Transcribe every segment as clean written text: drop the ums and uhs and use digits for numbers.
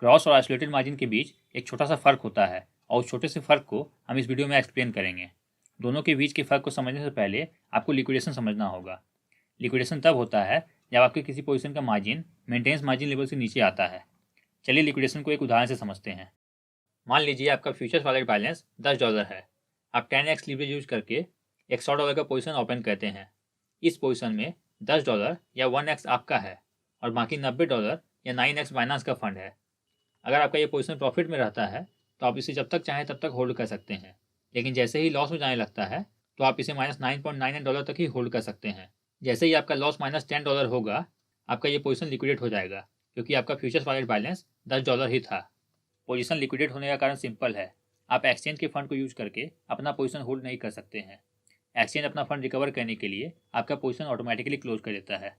Cross और isolated margin के बीच एक छोटा सा फ़र्क होता है और उस छोटे से फ़र्क को हम इस वीडियो में एक्सप्लेन करेंगे। दोनों के बीच के फ़र्क को समझने से पहले आपको लिक्विडेशन समझना होगा। लिक्विडेशन तब होता है जब आपके किसी पोजीशन का मार्जिन मेंटेनेंस मार्जिन लेवल से नीचे आता है। चलिए लिक्विडेशन को एक उदाहरण से समझते हैं। मान लीजिए आपका फ्यूचर्स वॉलेट बैलेंस $10 है। आप 10x लीवरेज यूज करके एक $100 का पोजीशन ओपन करते हैं। इस पोजीशन में $10 या 1x आपका है और बाकी $90 या 9x बाइनांस का फंड है। अगर आपका ये पोजीशन प्रॉफिट में रहता है तो आप इसे जब तक चाहें तब तक होल्ड कर सकते हैं, लेकिन जैसे ही लॉस में जाने लगता है तो आप इसे -$9.99 तक ही होल्ड कर सकते हैं। जैसे ही आपका लॉस -$10 होगा, आपका ये पोजीशन लिक्विडेट हो जाएगा, क्योंकि आपका फ्यूचर्स वॉलेट बैलेंस $10 ही था। पोजीशन लिक्विडेट होने का कारण सिंपल है। आप एक्सचेंज के फंड को यूज करके अपना पोजीशन होल्ड नहीं कर सकते हैं। एक्सचेंज अपना फंड रिकवर करने के लिए आपका पोजीशन ऑटोमेटिकली क्लोज कर देता है।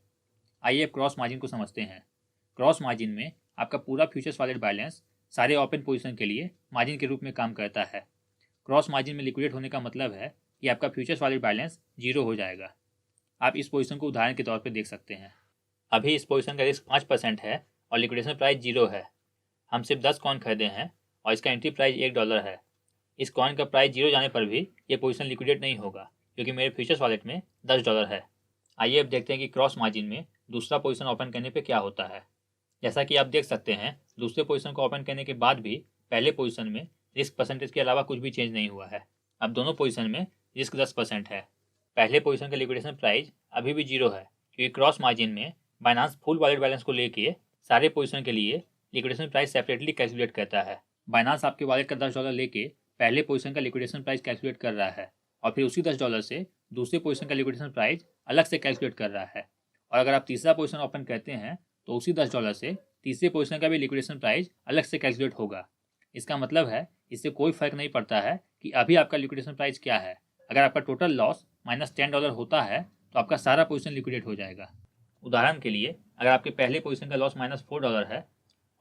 आइए अब क्रॉस मार्जिन को समझते हैं। क्रॉस मार्जिन में आपका पूरा फ्यूचर्स वॉलेट बैलेंस सारे ओपन पोजीशन के लिए मार्जिन के रूप में काम करता है। क्रॉस मार्जिन में लिक्विडेट होने का मतलब है कि आपका फ्यूचर्स वॉलेट बैलेंस 0 हो जाएगा। आप इस पोजीशन को उदाहरण के तौर पर देख सकते हैं। अभी इस पोजीशन का रिस्क 5% है और लिक्विडेशन प्राइस 0 है। हम सिर्फ 10 कॉइन खरीदे हैं और इसका एंट्री प्राइस $1 है। इस कॉइन का प्राइस 0 जाने पर भी ये पोजीशन लिक्विडेट नहीं होगा, क्योंकि मेरे फ्यूचर्स वॉलेट में $10 है। आइए अब देखते हैं कि क्रॉस मार्जिन में दूसरा पोजीशन ओपन करने पे क्या होता है। जैसा कि आप देख सकते हैं, दूसरे पोजीशन को ओपन करने के बाद भी पहले पोजीशन में रिस्क परसेंटेज के अलावा कुछ भी चेंज नहीं हुआ है। अब दोनों पोजीशन में रिस्क 10% है। पहले पोजीशन का लिक्विडेशन प्राइस अभी भी 0 है, क्योंकि क्रॉस मार्जिन में बाइनांस फुल वॉलेट बैलेंस को लेके सारे पोजीशन के लिए लिक्विडेशन प्राइस सेपरेटली कैलकुलेट करता है। बाइनांस आपके वॉलेट का $10 लेके पहले पोजीशन का लिक्विडेशन प्राइस कैलकुलेट कर रहा है और फिर उसी $10 से दूसरे पोजीशन का लिक्विडेशन प्राइस अलग से कैलकुलेट कर रहा है। और अगर आप तीसरा पोजीशन ओपन करते हैं तो उसी $10 से तीसरे पोजीशन का भी लिक्विडेशन प्राइस अलग से कैलकुलेट होगा। इसका मतलब है इससे कोई फर्क नहीं पड़ता है कि अभी आपका लिक्विडेशन प्राइस क्या है। अगर आपका टोटल लॉस -$10 होता है तो आपका सारा पोजीशन लिक्विडेट हो जाएगा। उदाहरण के लिए, अगर आपके पहले पोजीशन का लॉस -$4 है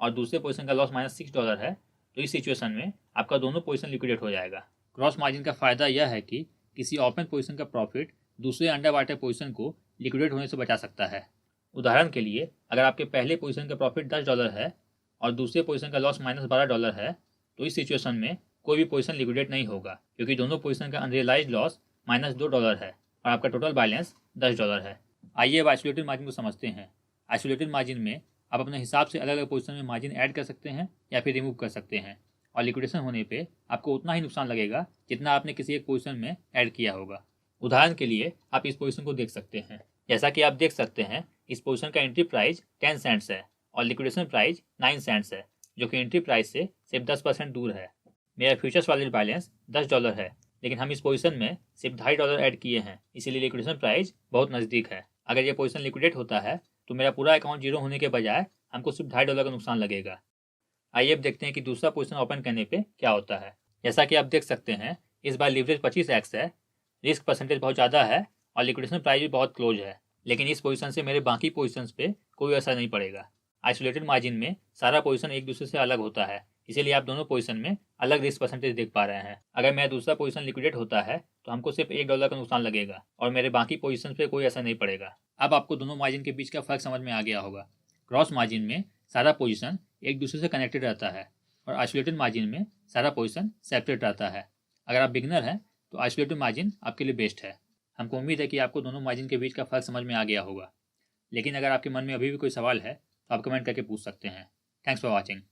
और दूसरे पोजीशन का लॉस -$6 है, तो इस सिचुएशन में आपका दोनों पोजीशन लिक्विडेट हो जाएगा। क्रॉस मार्जिन का फायदा यह है कि किसी ओपन पोजीशन का प्रॉफिट दूसरे अंडर वाटर पोजीशन को लिक्विडेट होने से बचा सकता है। उदाहरण के लिए, अगर आपके पहले पोजीशन का प्रॉफिट $10 है और दूसरे पोजीशन का लॉस -$12 है, तो इस सिचुएशन में कोई भी पोजीशन लिक्विडेट नहीं होगा, क्योंकि दोनों पोजीशन का अनरियलाइज्ड लॉस -$2 है और आपका टोटल बैलेंस $10 है। आइए अब आइसोलेटेड मार्जिन को समझते हैं। आइसोलेटेड मार्जिन में आप अपने हिसाब से अलग अलग पोजीशन में मार्जिन ऐड कर सकते हैं या फिर रिमूव कर सकते हैं, और लिक्विडेशन होने पे आपको उतना ही नुकसान लगेगा जितना आपने किसी एक पोजीशन में ऐड किया होगा। उदाहरण के लिए आप इस पोजीशन को देख सकते हैं। जैसा कि आप देख सकते हैं, इस पोजीशन का एंट्री प्राइस 10 सेंट्स है और लिक्विडेशन प्राइस 9 सेंट्स है, जो कि एंट्री प्राइस से सिर्फ 10% दूर है। मेरा फ्यूचर्स वॉलेट बैलेंस $10 है, लेकिन हम इस पोजीशन में सिर्फ $2.5 ऐड किए हैं, इसीलिए लिक्विडेशन प्राइस बहुत नज़दीक है। अगर ये पोजीशन लिक्विडेट होता है तो मेरा पूरा अकाउंट 0 होने के बजाय हमको सिर्फ $2.5 का नुकसान लगेगा। आइए अब देखते हैं कि दूसरा पोजीशन ओपन करने पे क्या होता है। जैसा कि आप देख सकते हैं, इस बार लीवरेज 25x है, रिस्क परसेंटेज बहुत ज़्यादा है और लिक्विडेशन प्राइस भी बहुत क्लोज है, लेकिन इस पोजीशन से मेरे बाकी पोजीशंस पे कोई असर नहीं पड़ेगा। आइसोलेटेड मार्जिन में सारा पोजीशन एक दूसरे से अलग होता है, इसीलिए आप दोनों पोजीशन में अलग रिस्क परसेंटेज देख पा रहे हैं। अगर मेरा दूसरा पोजीशन लिक्विडेट होता है तो हमको सिर्फ $1 का नुकसान लगेगा और मेरे बाकी पोजीशन पे कोई असर नहीं पड़ेगा। अब आपको दोनों मार्जिन के बीच का फर्क समझ में आ गया होगा। क्रॉस मार्जिन में सारा पोजीशन एक दूसरे से कनेक्टेड रहता है और आइसोलेटेड मार्जिन में सारा पोजीशन सेपरेट रहता है। अगर आप बिगनर हैं तो आइसोलेटेड मार्जिन आपके लिए बेस्ट है। हमको उम्मीद है कि आपको दोनों मार्जिन के बीच का फर्क समझ में आ गया होगा, लेकिन अगर आपके मन में अभी भी कोई सवाल है तो आप कमेंट करके पूछ सकते हैं। Thanks for watching.